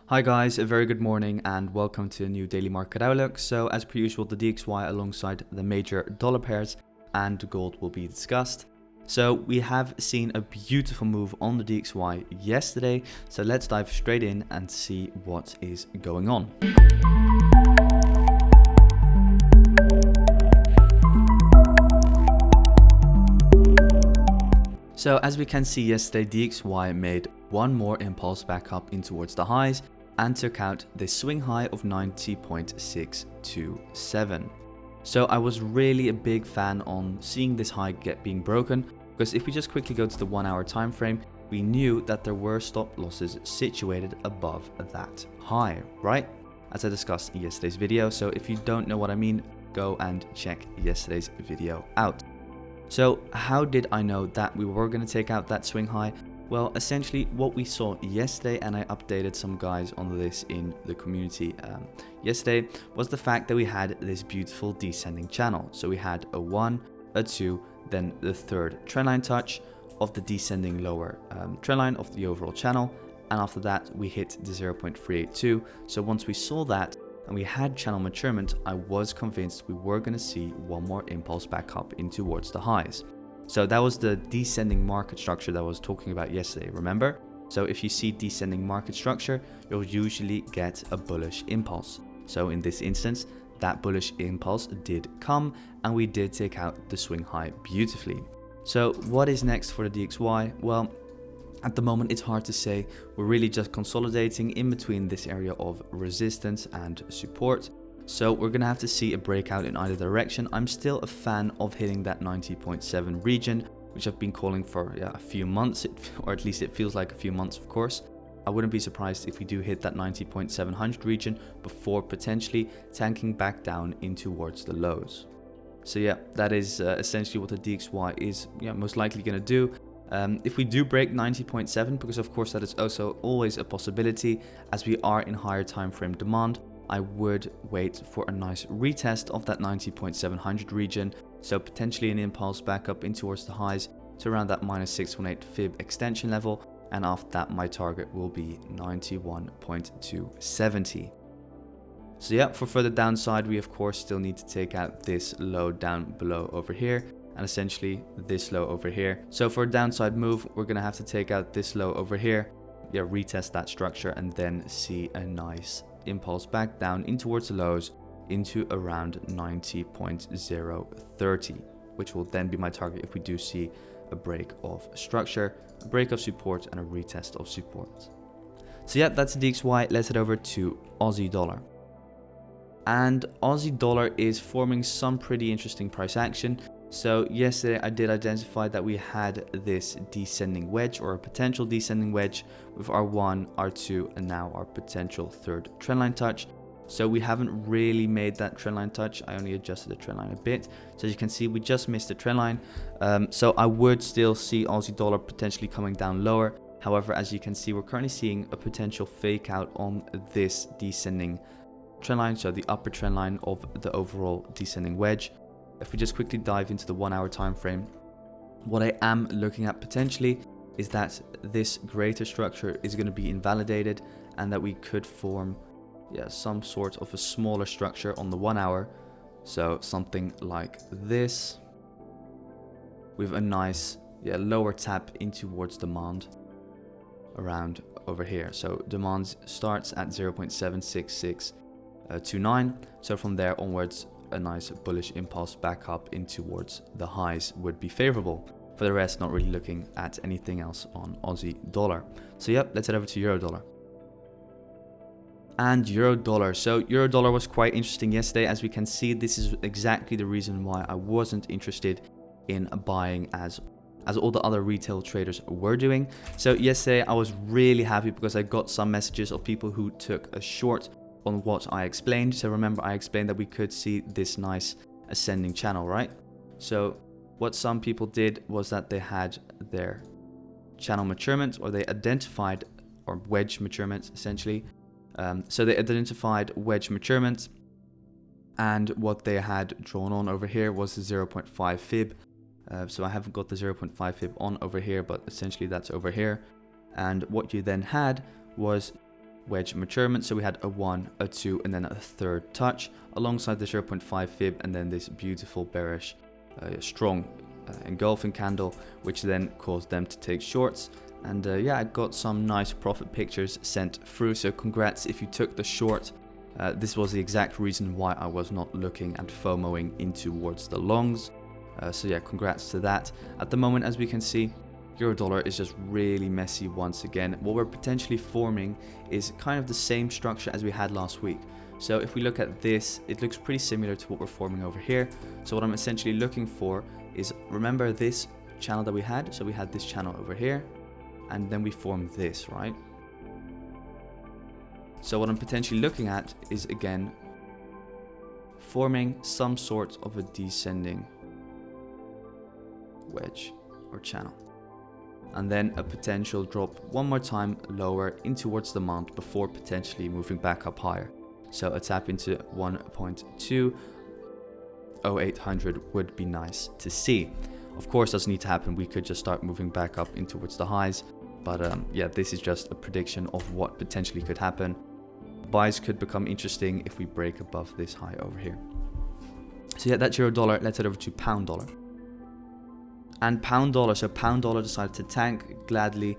Hi guys, a very good morning and welcome to a new daily market outlook. So as per usual, the DXY alongside the major dollar pairs and gold will be discussed. So we have seen a beautiful move on the DXY yesterday. So let's dive straight in and see what is going on. So as we can see yesterday, DXY made one more impulse back up in towards the highs and took out this swing high of 90.627. So I was really a big fan on seeing this high being broken, because if we just quickly go to the 1 hour time frame, we knew that there were stop losses situated above that high, right? As I discussed in yesterday's video. So if you don't know what I mean, go and check yesterday's video out. So how did I know that we were going to take out that swing high? Well, essentially what we saw yesterday, and I updated some guys on this in the community yesterday, was the fact that we had this beautiful descending channel. So we had a 1, a 2, then the third trendline touch of the descending lower trendline of the overall channel. And after that, we hit the 0.382. So once we saw that and we had channel maturement, I was convinced we were going to see one more impulse back up in towards the highs. So that was the descending market structure that I was talking about yesterday, remember? So if you see descending market structure, you'll usually get a bullish impulse. So in this instance, that bullish impulse did come and we did take out the swing high beautifully. So what is next for the DXY? Well, at the moment, it's hard to say. We're really just consolidating in between this area of resistance and support. So we're going to have to see a breakout in either direction. I'm still a fan of hitting that 90.7 region, which I've been calling for a few months, or at least it feels like a few months, of course. I wouldn't be surprised if we do hit that 90.700 region before potentially tanking back down in towards the lows. So yeah, that is essentially what the DXY is most likely going to do. If we do break 90.7, because of course that is also always a possibility as we are in higher time frame demand, I would wait for a nice retest of that 90.700 region, so potentially an impulse back up in towards the highs to around that -618 fib extension level, and after that my target will be 91.270. So yeah, for further downside we of course still need to take out this low down below over here, and essentially this low over here. So for a downside move, we're going to have to take out this low over here, retest that structure, and then see a nice impulse back down in towards the lows into around 90.030, which will then be my target if we do see a break of structure, a break of support, and a retest of support. So yeah, that's the DXY. Let's head over to Aussie dollar. And Aussie dollar is forming some pretty interesting price action. So yesterday I did identify that we had this descending wedge, or a potential descending wedge, with our 1, our 2, and now our potential third trendline touch. So we haven't really made that trendline touch. I only adjusted the trendline a bit. So as you can see, we just missed the trendline. So I would still see Aussie dollar potentially coming down lower. However, as you can see, we're currently seeing a potential fake out on this descending trendline, so the upper trendline of the overall descending wedge. If we just quickly dive into the 1 hour time frame, what I am looking at potentially is that this greater structure is going to be invalidated, and that we could form some sort of a smaller structure on the 1 hour. So something like this, with a nice lower tap in towards demand around over here. So demand starts at 0.76629. So from there onwards, a nice bullish impulse back up in towards the highs would be favorable. For the rest, not really looking at anything else on Aussie dollar. So yep, let's head over to euro dollar. And euro dollar. So euro dollar was quite interesting yesterday. As we can see, this is exactly the reason why I wasn't interested in buying as all the other retail traders were doing. So yesterday I was really happy because I got some messages of people who took a short on what I explained. So remember, I explained that we could see this nice ascending channel, right? So what some people did was that they had their channel maturement, or they identified, or wedge maturement essentially. So they identified wedge maturement, and what they had drawn on over here was the 0.5 fib. So I haven't got the 0.5 fib on over here, but essentially that's over here. And what you then had was wedge maturement. So we had a 1, a 2, and then a third touch alongside the 0.5 fib, and then this beautiful bearish strong engulfing candle, which then caused them to take shorts. And yeah, I got some nice profit pictures sent through, so congrats if you took the short. This was the exact reason why I was not looking and FOMOing in towards the longs. So yeah, congrats to that. At the moment, as we can see, euro dollar is just really messy once again. What we're potentially forming is kind of the same structure as we had last week. So if we look at this, it looks pretty similar to what we're forming over here. So what I'm essentially looking for is, remember this channel that we had? So we had this channel over here, and then we formed this, right? So what I'm potentially looking at is, again, forming some sort of a descending wedge or channel, and then a potential drop one more time lower in towards the mount before potentially moving back up higher. So a tap into 1.20800 would be nice to see. Of course, doesn't need to happen. We could just start moving back up in towards the highs, but yeah, this is just a prediction of what potentially could happen. Buys could become interesting if we break above this high over here. So yeah, that's euro dollar. Let's head over to pound dollar. And pound dollar, so pound dollar decided to tank gladly,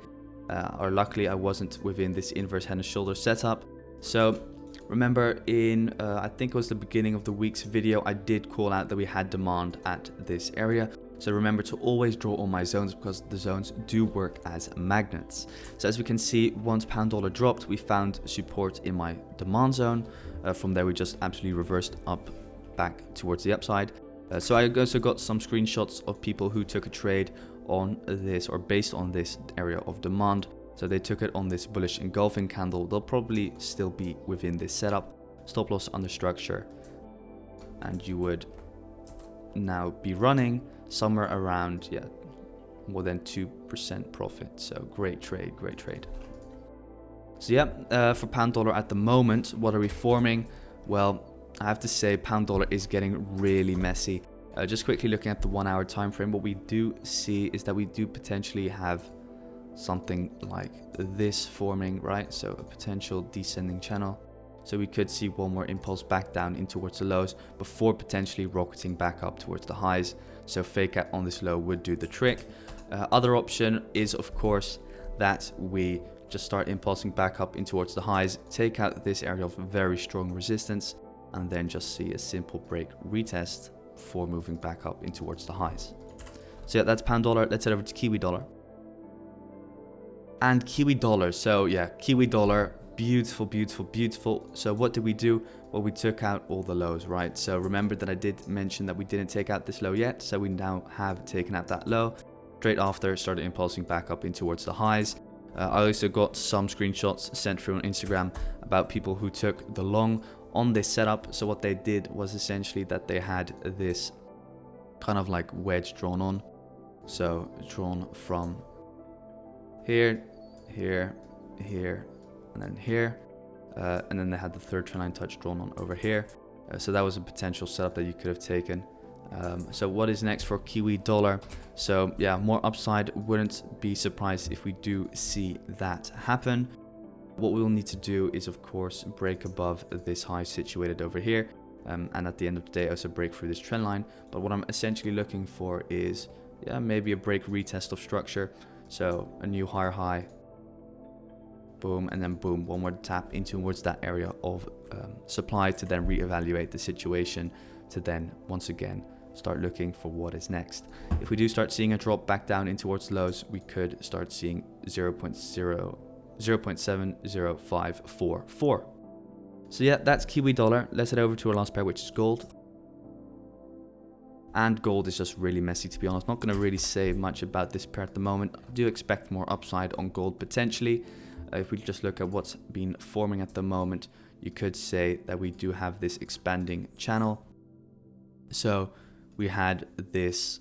or luckily I wasn't within this inverse head and shoulder setup. So remember in, I think it was the beginning of the week's video, I did call out that we had demand at this area. So remember to always draw on my zones, because the zones do work as magnets. So as we can see, once pound dollar dropped, we found support in my demand zone. From there, we just absolutely reversed up back towards the upside. So I also got some screenshots of people who took a trade on this, or based on this area of demand. So they took it on this bullish engulfing candle. They'll probably still be within this setup. Stop loss under structure. And you would now be running somewhere around, yeah, more than 2% profit. So great trade, great trade. So yeah, for pound dollar at the moment, what are we forming? Well, I have to say pound dollar is getting really messy. Just quickly looking at the 1 hour time frame, what we do see is that we do potentially have something like this forming, right? So a potential descending channel. So we could see one more impulse back down in towards the lows before potentially rocketing back up towards the highs. So fake out on this low would do the trick. Other option is, of course, that we just start impulsing back up in towards the highs, take out this area of very strong resistance, and then just see a simple break retest before moving back up in towards the highs. So yeah, that's pound dollar. Let's head over to Kiwi dollar. And Kiwi dollar, so yeah, Kiwi dollar, beautiful, beautiful, beautiful. So what did we do? Well, we took out all the lows, right? So remember that I did mention that we didn't take out this low yet, so we now have taken out that low. Straight after, started impulsing back up in towards the highs. I also got some screenshots sent through on Instagram about people who took the long on this setup. So what they did was essentially that they had this kind of like wedge drawn on. So drawn from here, here, here, and then here. And then they had the third trend line touch drawn on over here. So that was a potential setup that you could have taken. So what is next for Kiwi dollar? So yeah, more upside. Wouldn't be surprised if we do see that happen. What we will need to do is, of course, break above this high situated over here, and at the end of the day also break through this trend line. But what I'm essentially looking for is, yeah, maybe a break retest of structure. So a new higher high, boom, and then boom, one more tap in towards that area of supply to then reevaluate the situation, to then once again start looking for what is next. If we do start seeing a drop back down in towards lows, we could start seeing 0.70544. So yeah, that's Kiwi dollar. Let's head over to our last pair, which is gold. And gold is just really messy, to be honest. Not going to really say much about this pair at the moment. I do expect more upside on gold potentially. If we just look at what's been forming at the moment, you could say that we do have this expanding channel. So we had this,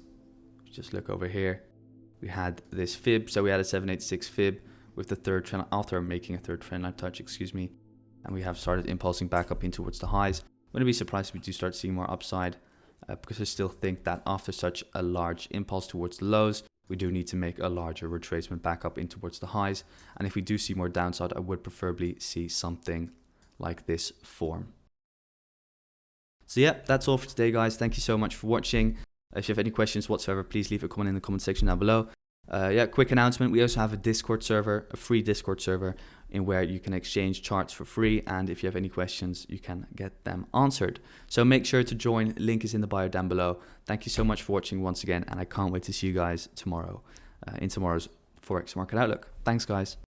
just look over here, we had this fib. So we had a 786 fib with the third trend, after making a third trend line touch, excuse me. And we have started impulsing back up in towards the highs. Wouldn't be surprised if we do start seeing more upside, because I still think that after such a large impulse towards the lows, we do need to make a larger retracement back up in towards the highs. And if we do see more downside, I would preferably see something like this form. So yeah, that's all for today, guys. Thank you so much for watching. If you have any questions whatsoever, please leave a comment in the comment section down below. Yeah, quick announcement. We also have a Discord server, a free Discord server, in where you can exchange charts for free. And if you have any questions, you can get them answered. So make sure to join. Link is in the bio down below. Thank you so much for watching once again. And I can't wait to see you guys tomorrow in tomorrow's Forex Market Outlook. Thanks, guys.